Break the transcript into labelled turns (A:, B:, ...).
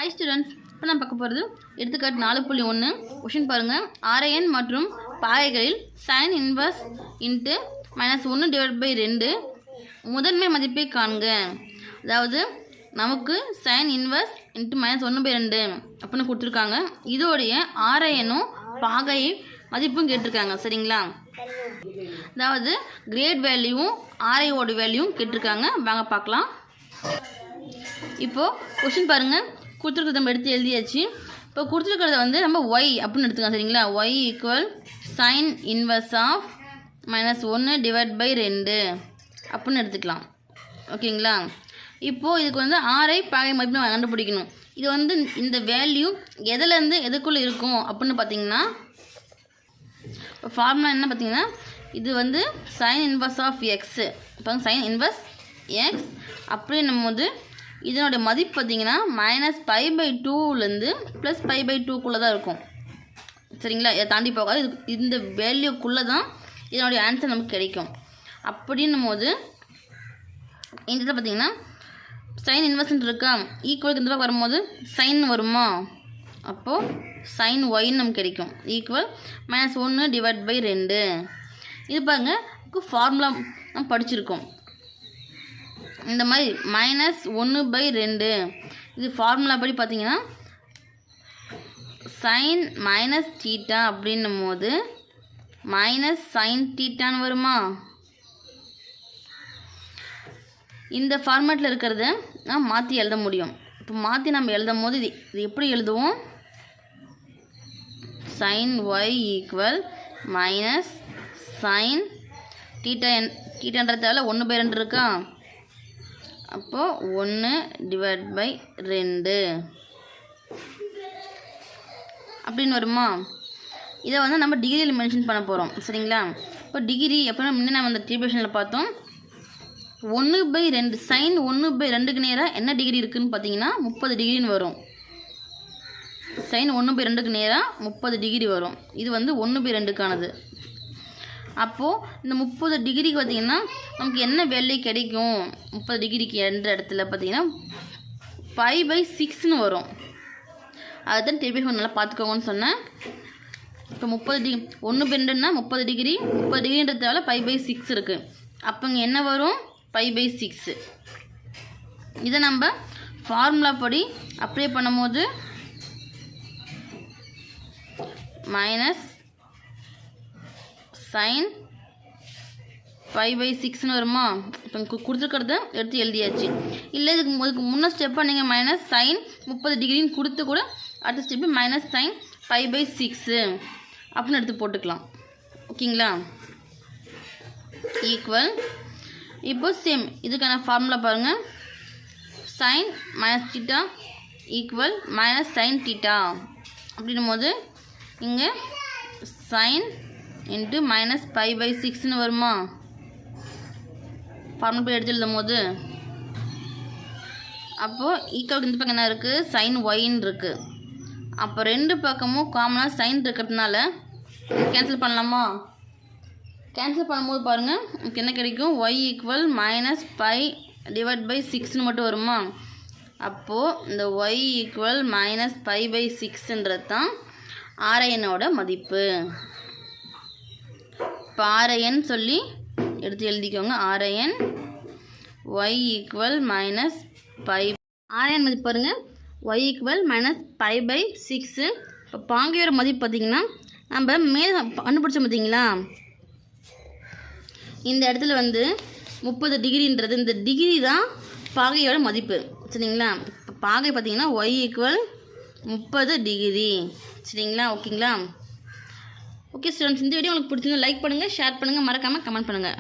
A: High students, இப்போ நான் பார்க்க போகிறது எடுத்துக்காட்டு 4.1. கொஷின் பாருங்கள். RN மற்றும் பாகைகளில் sin இன்வர்ஸ் இன்ட்டு -1/2 முதன்மை மதிப்பை காண்க. அதாவது நமக்கு sin இன்வர்ஸ் இன்ட்டு -1/2 அப்படின்னு கொடுத்துருக்காங்க. இதோடைய RNனும் பாகை மதிப்பும் கேட்டிருக்காங்க. சரிங்களா? அதாவது கிரேட் வேல்யூவும் RIயோட வேல்யூவும் கேட்டிருக்காங்க. வாங்க பார்க்கலாம். இப்போது கொஷின் பாருங்கள். கொடுத்துருக்கிறத நம்ம எடுத்து எழுதியாச்சு. இப்போ கொடுத்துருக்கிறத வந்து நம்ம y அப்படின்னு எடுத்துக்கலாம். சரிங்களா? y equal sin inverse of -1/2 அப்படின்னு எடுத்துக்கலாம். ஓகேங்களா? இப்போது இதுக்கு வந்து RI பாகை மதிப்பு நம்ம கண்டுபிடிக்கணும். இது வந்து இந்த வேல்யூ எதுலேருந்து எதுக்குள்ளே இருக்கும் அப்படின்னு பார்த்தீங்கன்னா, இப்போ ஃபார்முலா என்ன பார்த்தீங்கன்னா, இது வந்து sin இன்வர்ஸ் ஆஃப் எக்ஸு. இப்போ sin இன்வர்ஸ் எக்ஸ் அப்படின்னும் போது இதனுடைய மதிப்பு பார்த்தீங்கன்னா -π/2லேருந்து +π/2க்குள்ளே தான் இருக்கும். சரிங்களா? இதை தாண்டி போகாது. இந்த வேல்யூக்குள்ளே தான் இதனுடைய ஆன்சர் நமக்கு கிடைக்கும். அப்படின்னும் போது இந்த இதில் பார்த்தீங்கன்னா சைன் இன்வெர்ஸ்ன்னு இருக்கா, ஈக்குவல் இந்த பக்கம் வரும்போது சைன் வருமா, அப்போது sin ஒய்ன்னு நமக்கு கிடைக்கும். ஈக்குவல் -1/2. இது பாருங்க, ஃபார்முலா நம்ம படிச்சிருக்கோம். இந்த மாதிரி -1/2 இது ஃபார்முலா படி பார்த்தீங்கன்னா sin -θ அப்படின்னும் போது -sin θன்னு வருமா. இந்த ஃபார்மேட்டில் இருக்கிறத நான் மாற்றி எழுத முடியும். இப்போ மாற்றி நம்ம எழுதும் போது இது எப்படி எழுதுவோம்? sin y ஈக்குவல் -sin θன்றதால 1/2 இருக்கா, அப்போது 1/2 அப்படின்னு வருமா. இதை வந்து நம்ம டிகிரியில் மென்ஷன் பண்ண போகிறோம். சரிங்களா? இப்போ டிகிரி எப்படின்னா முன்னே நம்ம அந்த டிரிபியூஷனில் பார்த்தோம். 1/2 sin 1/2க்கு நேராக என்ன டிகிரி இருக்குதுன்னு பார்த்தீங்கன்னா 30 டிகிரின்னு வரும். sin 1/2க்கு நேராக 30 டிகிரி வரும். இது வந்து 1/2க்கானது. அப்போது இந்த 30 டிகிரிக்கு பார்த்திங்கன்னா நமக்கு என்ன வேல்யூ கிடைக்கும்? 30 டிகிரிக்கு என்ற இடத்துல பார்த்திங்கன்னா π/6ன்னு வரும். அதுதான் டெபிஃபோன் நல்லா பார்த்துக்கோங்கன்னு சொன்னேன். இப்போ 30 டிகிரி 1/2ன்னா 30 டிகிரி, 30 டிகிரின்றதால π/6 இருக்குது. அப்போ இங்கே என்ன வரும்? π/6. இதை நம்ம ஃபார்முலா படி அப்ளை பண்ணும்போது -sin π/6ன்னு வருமா. இப்போ கொடுத்துருக்கிறத எடுத்து எழுதியாச்சு. இல்லை இதுக்கு முன்ன ஸ்டெப்பாக நீங்கள் -sin 30 டிகிரின்னு கொடுத்து கூட அடுத்த ஸ்டெப்பு -sin π/6 அப்படின்னு எடுத்து போட்டுக்கலாம். ஓகேங்களா? ஈக்குவல் இப்போ சேம் இதுக்கான ஃபார்முலா பாருங்கள். sin -θ ஈக்குவல் -sin θ அப்படின்னும் போது இங்கே sin இன்ட்டு -π/6ன்னு வருமா. ஃபார்முலா போய் எடுத்து எழுதும் போது அப்போது ஈக்குவல் இந்த பக்கம் என்ன இருக்குது? sin ஒய்ன்னு இருக்குது. அப்போ ரெண்டு பக்கமும் காமனாக சைன் இருக்கிறதுனால கேன்சல் பண்ணலாமா? கேன்சல் பண்ணும்போது பாருங்கள் நமக்கு என்ன கிடைக்கும்? y ஈக்குவல் -π/6ன்னு மட்டும் வருமா. அப்போது இந்த y ஈக்குவல் -π/6ன்றது தான் RNனோட மதிப்பு. இப்போ RN சொல்லி எடுத்து எழுதிக்கோங்க. RN y equal -π. RN மதிப்பு பாருங்கள், y ஈக்குவல் -π/6. இப்போ பாகையோட மதிப்பு பார்த்திங்கன்னா நம்ம மேலே கண்டுபிடிச்சோம் பார்த்தீங்களா, இந்த இடத்துல வந்து 30 டிகிரின்றது இந்த டிகிரி தான் பாகையோட மதிப்பு. சரிங்களா? இப்போ பாகை பார்த்திங்கன்னா y ஈக்குவல் 30 டிகிரி. சரிங்களா? ஓகேங்களா? ஓகே ஸ்டூடெண்ட்ஸ், இந்த வீடியோ உங்களுக்கு பிடிச்சிருந்தா லைக் பண்ணுங்கள், ஷேர் பண்ணுங்கள், மறக்காமல் கமெண்ட் பண்ணுங்கள்.